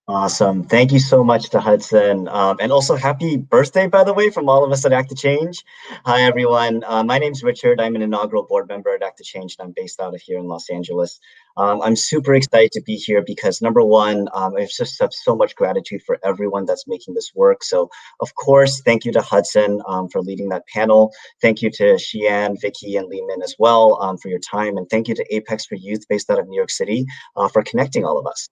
Awesome. Thank you so much to Hudson. And also happy birthday, by the way, from all of us at Act to Change. Hi, everyone. My name's Richard. I'm an inaugural board member at Act to Change, and I'm based out of here in Los Angeles. I'm super excited to be here because number one, I just have so much gratitude for everyone that's making this work. So of course, thank you to Hudson for leading that panel. Thank you to Xian, Vicky, and Lehman as well for your time. And thank you to Apex for Youth based out of New York City for connecting all of us.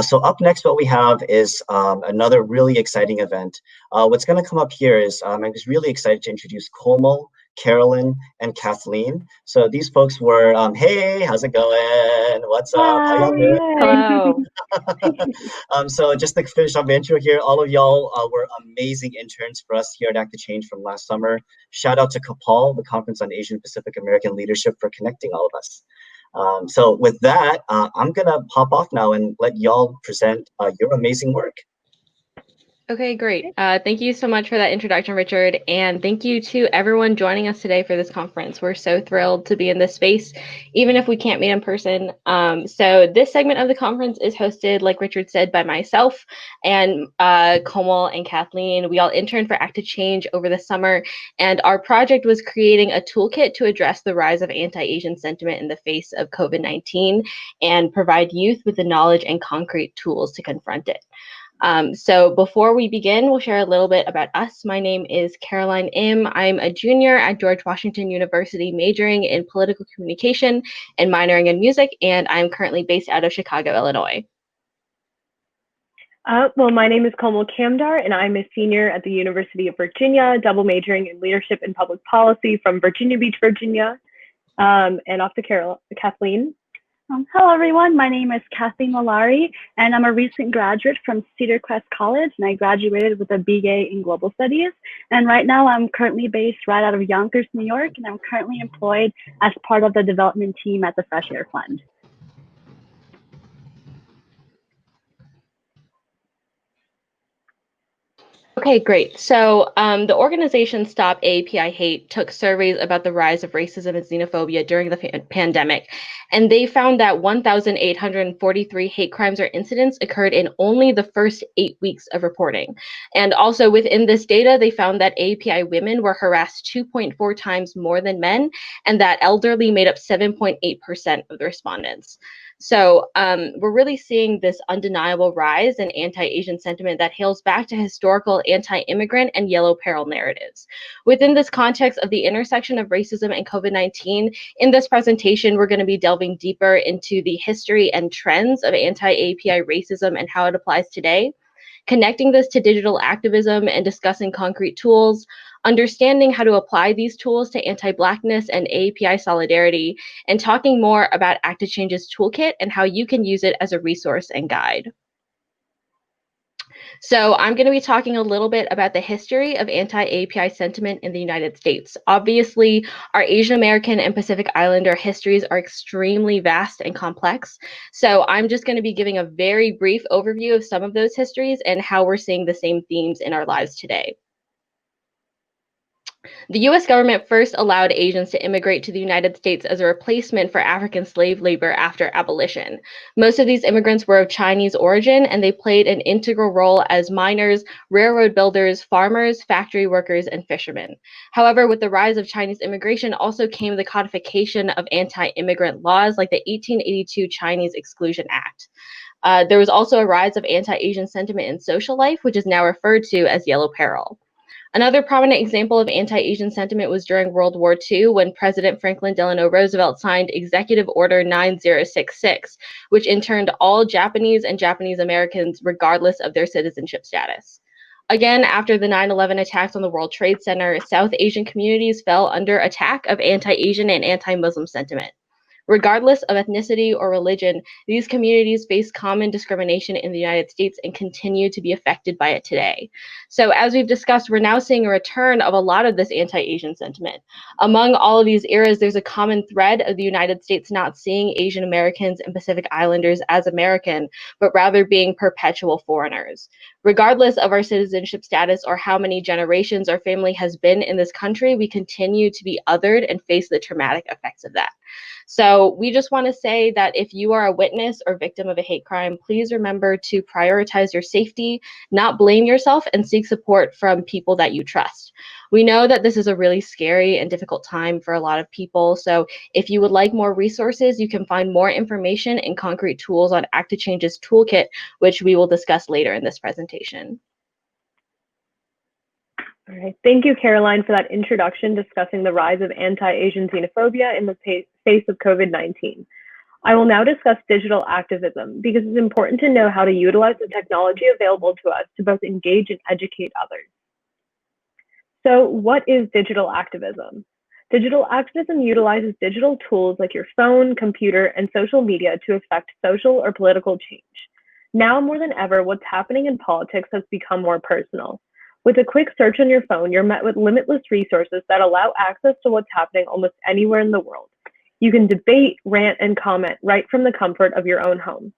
So up next, what we have is another really exciting event. What's going to come up here is I'm just really excited to introduce Komal, Carolyne, and Kathleen. So these folks were, hey, how's it going? What's up? How y'all doing? Hello. So just to finish off the intro here, all of y'all were amazing interns for us here at Act to Change from last summer. Shout out to CAPAL, the Conference on Asian Pacific American Leadership, for connecting all of us. So with that, I'm gonna pop off now and let y'all present your amazing work. Okay, great. Thank you so much for that introduction, Richard. And thank you to everyone joining us today for this conference. We're so thrilled to be in this space, even if we can't meet in person. So this segment of the conference is hosted, like Richard said, by myself and Komal and Kathleen. We all interned for Act to Change over the summer, and our project was creating a toolkit to address the rise of anti-Asian sentiment in the face of COVID-19 and provide youth with the knowledge and concrete tools to confront it. So before we begin, we'll share a little bit about us. My name is Carolyne Im. I'm a junior at George Washington University, majoring in political communication and minoring in music, and I'm currently based out of Chicago, Illinois. Well, my name is Komal Kamdar, and I'm a senior at the University of Virginia, double majoring in leadership and public policy from Virginia Beach, Virginia. And off to Kathleen. Hello, everyone. My name is Kathleen Mallari, and I'm a recent graduate from Cedar Crest College, and I graduated with a BA in Global Studies. And right now, I'm currently based right out of Yonkers, New York, and I'm currently employed as part of the development team at the Fresh Air Fund. Okay, great. So the organization Stop AAPI Hate took surveys about the rise of racism and xenophobia during the pandemic, and they found that 1,843 hate crimes or incidents occurred in only the first 8 weeks of reporting. And also within this data, they found that AAPI women were harassed 2.4 times more than men, and that elderly made up 7.8% of the respondents. So we're really seeing this undeniable rise in anti-Asian sentiment that hails back to historical anti-immigrant and yellow peril narratives. Within this context of the intersection of racism and COVID-19, in this presentation, we're going to be delving deeper into the history and trends of anti-AAPI racism and how it applies today, connecting this to digital activism and discussing concrete tools, understanding how to apply these tools to anti-Blackness and AAPI solidarity, and talking more about Act to Change's toolkit and how you can use it as a resource and guide. So I'm going to be talking a little bit about the history of anti-AAPI sentiment in the United States. Obviously, our Asian American and Pacific Islander histories are extremely vast and complex. So I'm just going to be giving a very brief overview of some of those histories and how we're seeing the same themes in our lives today. The U.S. government first allowed Asians to immigrate to the United States as a replacement for African slave labor after abolition. Most of these immigrants were of Chinese origin, and they played an integral role as miners, railroad builders, farmers, factory workers, and fishermen. However, with the rise of Chinese immigration also came the codification of anti-immigrant laws like the 1882 Chinese Exclusion Act. There was also a rise of anti-Asian sentiment in social life, which is now referred to as yellow peril. Another prominent example of anti-Asian sentiment was during World War II, when President Franklin Delano Roosevelt signed Executive Order 9066, which interned all Japanese and Japanese Americans regardless of their citizenship status. Again, after the 9/11 attacks on the World Trade Center, South Asian communities fell under attack of anti-Asian and anti-Muslim sentiment. Regardless of ethnicity or religion, these communities face common discrimination in the United States and continue to be affected by it today. So as we've discussed, we're now seeing a return of a lot of this anti-Asian sentiment. Among all of these eras, there's a common thread of the United States not seeing Asian Americans and Pacific Islanders as American, but rather being perpetual foreigners. Regardless of our citizenship status or how many generations our family has been in this country, we continue to be othered and face the traumatic effects of that. So we just want to say that if you are a witness or victim of a hate crime, please remember to prioritize your safety, not blame yourself, and seek support from people that you trust. We know that this is a really scary and difficult time for a lot of people. So if you would like more resources, you can find more information and concrete tools on Act to Change's Toolkit, which we will discuss later in this presentation. All right, thank you, Caroline, for that introduction discussing the rise of anti-Asian xenophobia in the face of COVID-19. I will now discuss digital activism because it's important to know how to utilize the technology available to us to both engage and educate others. So what is digital activism? Digital activism utilizes digital tools like your phone, computer, and social media to affect social or political change. Now more than ever, what's happening in politics has become more personal. With a quick search on your phone, you're met with limitless resources that allow access to what's happening almost anywhere in the world. You can debate, rant, and comment right from the comfort of your own home.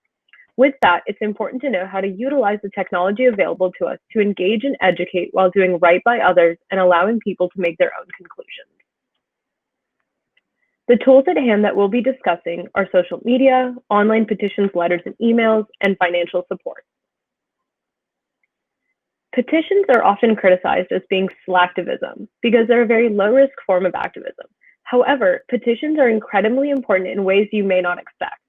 With that, it's important to know how to utilize the technology available to us to engage and educate while doing right by others and allowing people to make their own conclusions. The tools at hand that we'll be discussing are social media, online petitions, letters and emails, and financial support. Petitions are often criticized as being slacktivism because they're a very low-risk form of activism. However, petitions are incredibly important in ways you may not expect.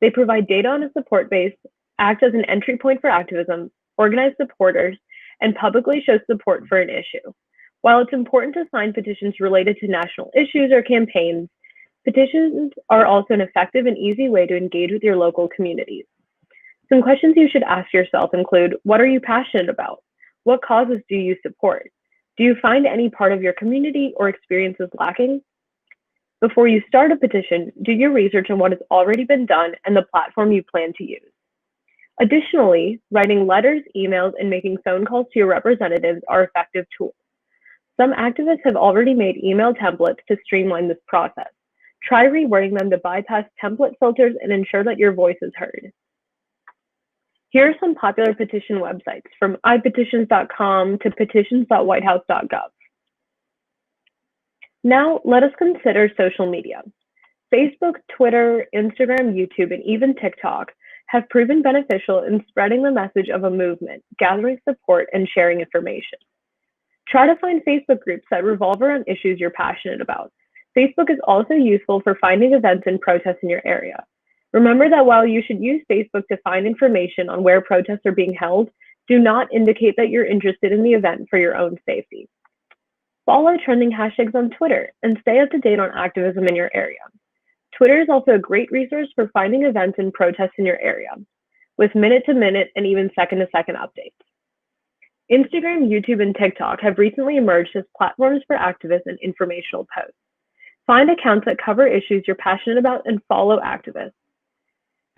They provide data on a support base, act as an entry point for activism, organize supporters, and publicly show support for an issue. While it's important to sign petitions related to national issues or campaigns, petitions are also an effective and easy way to engage with your local communities. Some questions you should ask yourself include, what are you passionate about? What causes do you support? Do you find any part of your community or experiences lacking? Before you start a petition, do your research on what has already been done and the platform you plan to use. Additionally, writing letters, emails, and making phone calls to your representatives are effective tools. Some activists have already made email templates to streamline this process. Try rewording them to bypass template filters and ensure that your voice is heard. Here are some popular petition websites, from ipetitions.com to petitions.whitehouse.gov. Now, let us consider social media. Facebook, Twitter, Instagram, YouTube, and even TikTok have proven beneficial in spreading the message of a movement, gathering support, and sharing information. Try to find Facebook groups that revolve around issues you're passionate about. Facebook is also useful for finding events and protests in your area. Remember that while you should use Facebook to find information on where protests are being held, do not indicate that you're interested in the event for your own safety. Follow trending hashtags on Twitter and stay up to date on activism in your area. Twitter is also a great resource for finding events and protests in your area, with minute-to-minute and even second-to-second updates. Instagram, YouTube, and TikTok have recently emerged as platforms for activists and informational posts. Find accounts that cover issues you're passionate about and follow activists.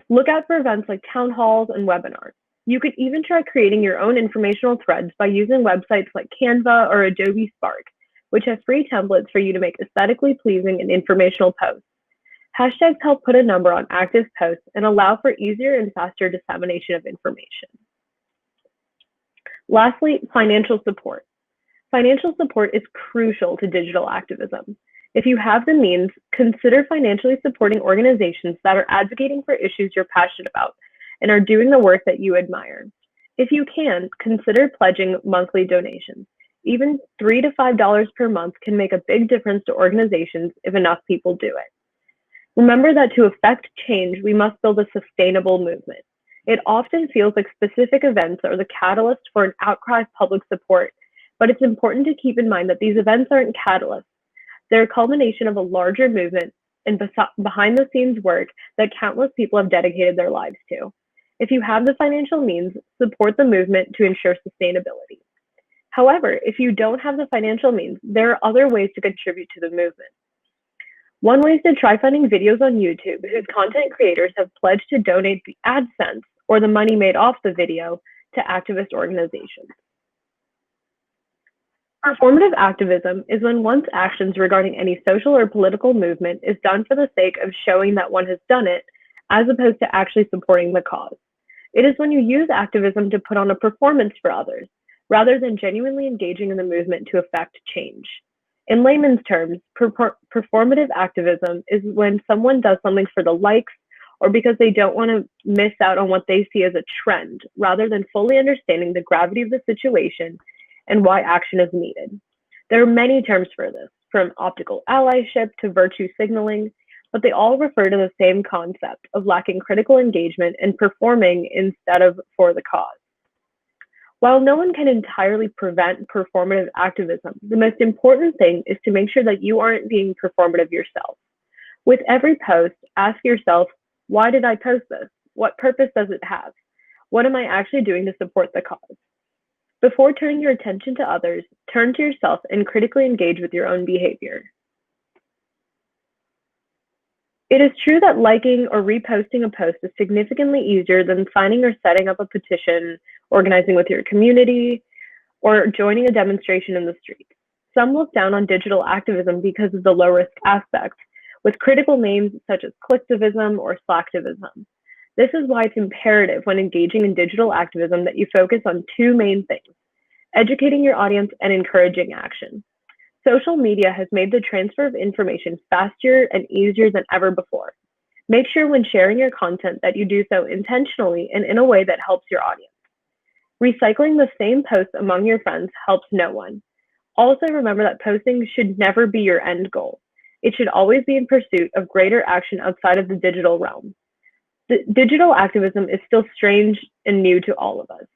Look out for events like town halls and webinars. You could even try creating your own informational threads by using websites like Canva or Adobe Spark, which have free templates for you to make aesthetically pleasing and informational posts. Hashtags help put a number on active posts and allow for easier and faster dissemination of information. Lastly, financial support. Financial support is crucial to digital activism. If you have the means, consider financially supporting organizations that are advocating for issues you're passionate about and are doing the work that you admire. If you can, consider pledging monthly donations. Even $3 to $5 per month can make a big difference to organizations if enough people do it. Remember that to affect change, we must build a sustainable movement. It often feels like specific events are the catalyst for an outcry of public support, but it's important to keep in mind that these events aren't catalysts. They're a culmination of a larger movement and behind-the-scenes work that countless people have dedicated their lives to. If you have the financial means, support the movement to ensure sustainability. However, if you don't have the financial means, there are other ways to contribute to the movement. One way is to try finding videos on YouTube whose content creators have pledged to donate the AdSense or the money made off the video to activist organizations. Performative activism is when one's actions regarding any social or political movement is done for the sake of showing that one has done it, as opposed to actually supporting the cause. It is when you use activism to put on a performance for others, rather than genuinely engaging in the movement to affect change. In layman's terms, performative activism is when someone does something for the likes or because they don't want to miss out on what they see as a trend, rather than fully understanding the gravity of the situation and why action is needed. There are many terms for this, from optical allyship to virtue signaling, but they all refer to the same concept of lacking critical engagement and performing instead of for the cause. While no one can entirely prevent performative activism, the most important thing is to make sure that you aren't being performative yourself. With every post, ask yourself, why did I post this? What purpose does it have? What am I actually doing to support the cause? Before turning your attention to others, turn to yourself and critically engage with your own behavior. It is true that liking or reposting a post is significantly easier than signing or setting up a petition, organizing with your community, or joining a demonstration in the street. Some look down on digital activism because of the low-risk aspect, with critical names such as clicktivism or slacktivism. This is why it's imperative when engaging in digital activism that you focus on two main things: educating your audience and encouraging action. Social media has made the transfer of information faster and easier than ever before. Make sure when sharing your content that you do so intentionally and in a way that helps your audience. Recycling the same posts among your friends helps no one. Also remember that posting should never be your end goal. It should always be in pursuit of greater action outside of the digital realm. Digital activism is still strange and new to all of us.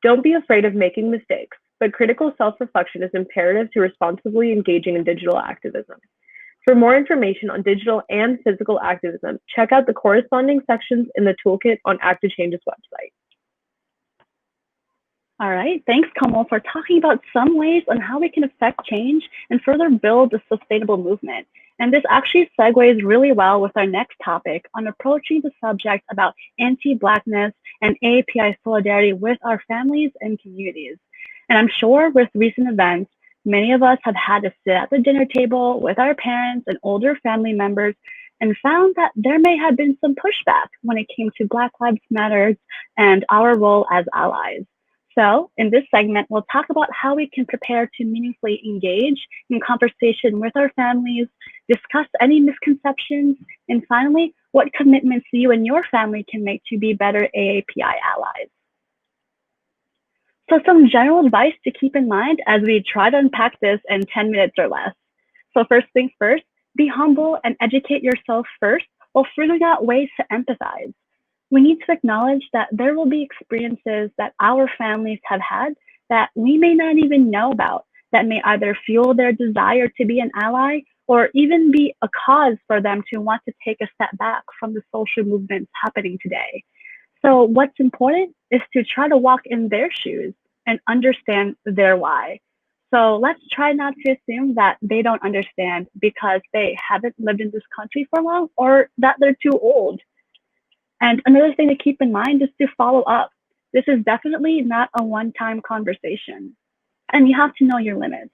Don't be afraid of making mistakes, but critical self-reflection is imperative to responsibly engaging in digital activism. For more information on digital and physical activism, check out the corresponding sections in the Toolkit on Act to Change's website. All right, thanks, Komal, for talking about some ways on how we can affect change and further build a sustainable movement. And this actually segues really well with our next topic on approaching the subject about anti-Blackness and AAPI solidarity with our families and communities. And I'm sure with recent events, many of us have had to sit at the dinner table with our parents and older family members and found that there may have been some pushback when it came to Black Lives Matter and our role as allies. So in this segment, we'll talk about how we can prepare to meaningfully engage in conversation with our families, discuss any misconceptions, and finally, what commitments you and your family can make to be better AAPI allies. So some general advice to keep in mind as we try to unpack this in 10 minutes or less. So first things first, be humble and educate yourself first while figuring out ways to empathize. We need to acknowledge that there will be experiences that our families have had that we may not even know about, that may either fuel their desire to be an ally or even be a cause for them to want to take a step back from the social movements happening today. So what's important is to try to walk in their shoes and understand their why. So let's try not to assume that they don't understand because they haven't lived in this country for long or that they're too old. And another thing to keep in mind is to follow up. This is definitely not a one-time conversation. And you have to know your limits.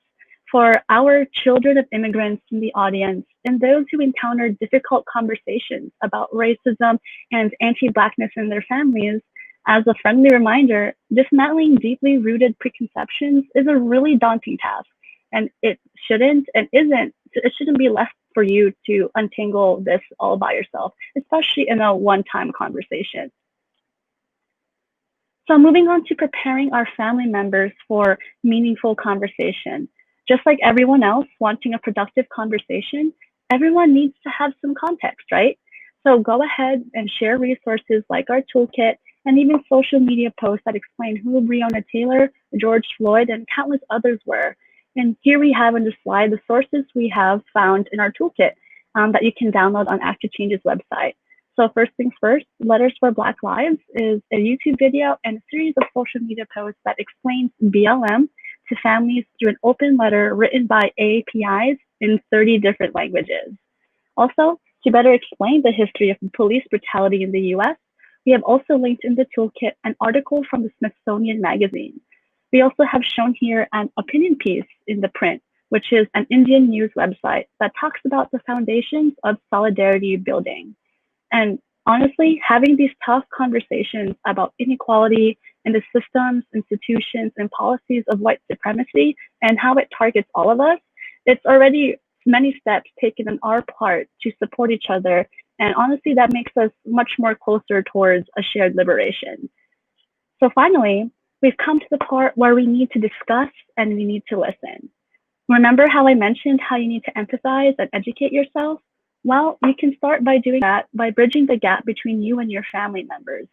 For our children of immigrants in the audience and those who encounter difficult conversations about racism and anti-Blackness in their families, as a friendly reminder, dismantling deeply rooted preconceptions is a really daunting task. And it shouldn't be left for you to untangle this all by yourself, especially in a one-time conversation. So moving on to preparing our family members for meaningful conversation. Just like everyone else wanting a productive conversation, everyone needs to have some context, right? So go ahead and share resources like our toolkit and even social media posts that explain who Breonna Taylor, George Floyd, and countless others were. And here we have on the slide the sources we have found in our toolkit that you can download on Act to Change's website. So first things first, Letters for Black Lives is a YouTube video and a series of social media posts that explains BLM to families through an open letter written by AAPIs in 30 different languages. Also, to better explain the history of police brutality in the US, we have also linked in the toolkit an article from the Smithsonian Magazine. We also have shown here an opinion piece in the print, which is an Indian news website that talks about the foundations of solidarity building. And honestly, having these tough conversations about inequality and the systems, institutions, and policies of white supremacy and how it targets all of us It's already many steps taken on our part to support each other. And honestly, that makes us much more closer towards a shared liberation. So finally, we've come to the part where we need to discuss and we need to listen. Remember how I mentioned how you need to empathize and educate yourself? Well, you can start by doing that by bridging the gap between you and your family members.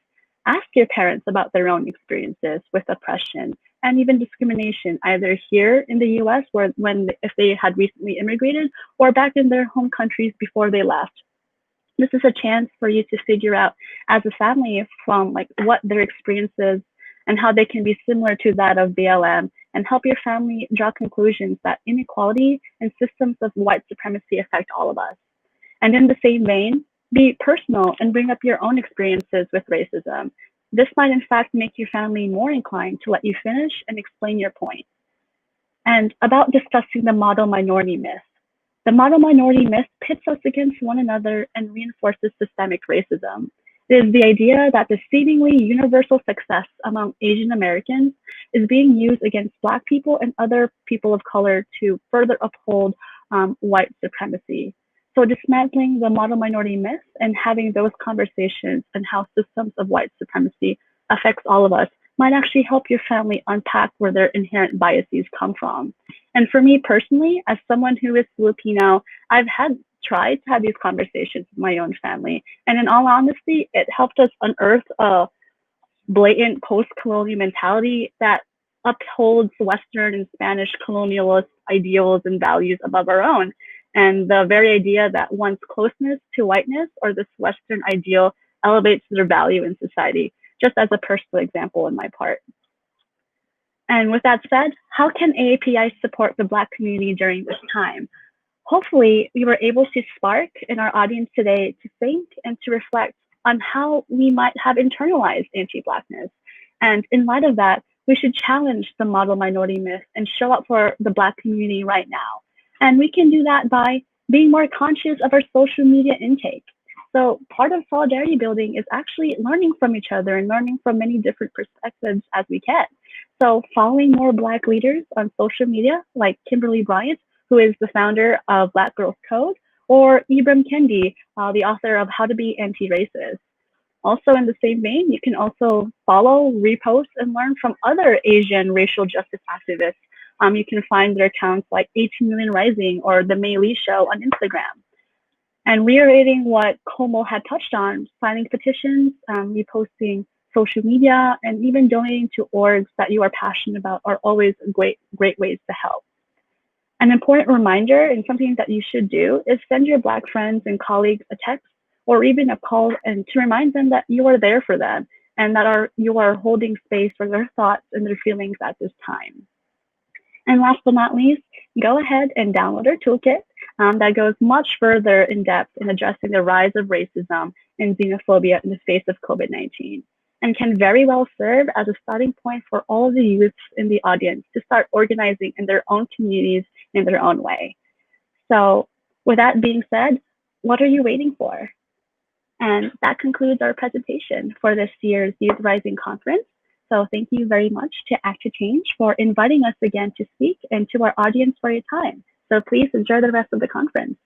Ask your parents about their own experiences with oppression and even discrimination, either here in the US if they had recently immigrated, or back in their home countries before they left. This is a chance for you to figure out as a family from what their experiences and how they can be similar to that of BLM, and help your family draw conclusions that inequality and systems of white supremacy affect all of us. And in the same vein, be personal and bring up your own experiences with racism. This might in fact make your family more inclined to let you finish and explain your point. And about discussing the model minority myth. The model minority myth pits us against one another and reinforces systemic racism. It is the idea that the seemingly universal success among Asian Americans is being used against Black people and other people of color to further uphold white supremacy. So dismantling the model minority myth and having those conversations and how systems of white supremacy affects all of us might actually help your family unpack where their inherent biases come from. And for me personally, as someone who is Filipino, I've tried to have these conversations with my own family. And in all honesty, it helped us unearth a blatant post-colonial mentality that upholds Western and Spanish colonialist ideals and values above our own. And the very idea that one's closeness to whiteness or this Western ideal elevates their value in society, just as a personal example on my part. And with that said, how can AAPI support the Black community during this time? Hopefully, we were able to spark in our audience today to think and to reflect on how we might have internalized anti-Blackness. And in light of that, we should challenge the model minority myth and show up for the Black community right now. And we can do that by being more conscious of our social media intake. So part of solidarity building is actually learning from each other and learning from many different perspectives as we can. So following more Black leaders on social media, like Kimberly Bryant, who is the founder of Black Girls Code, or Ibram Kendi, the author of How to Be Anti-Racist. Also in the same vein, you can also follow, repost, and learn from other Asian racial justice activists. You can find their accounts like 18 Million Rising or The Mei Lee Show on Instagram. And reiterating what Komal had touched on, signing petitions, reposting social media, and even donating to orgs that you are passionate about are always great ways to help. An important reminder and something that you should do is send your Black friends and colleagues a text or even a call, and to remind them that you are there for them and that you are holding space for their thoughts and their feelings at this time. And last but not least, go ahead and download our toolkit that goes much further in depth in addressing the rise of racism and xenophobia in the face of COVID-19, and can very well serve as a starting point for all of the youths in the audience to start organizing in their own communities in their own way. So with that being said, what are you waiting for? And that concludes our presentation for this year's Youth Rising Conference. So thank you very much to Act to Change for inviting us again to speak, and to our audience for your time. So please enjoy the rest of the conference.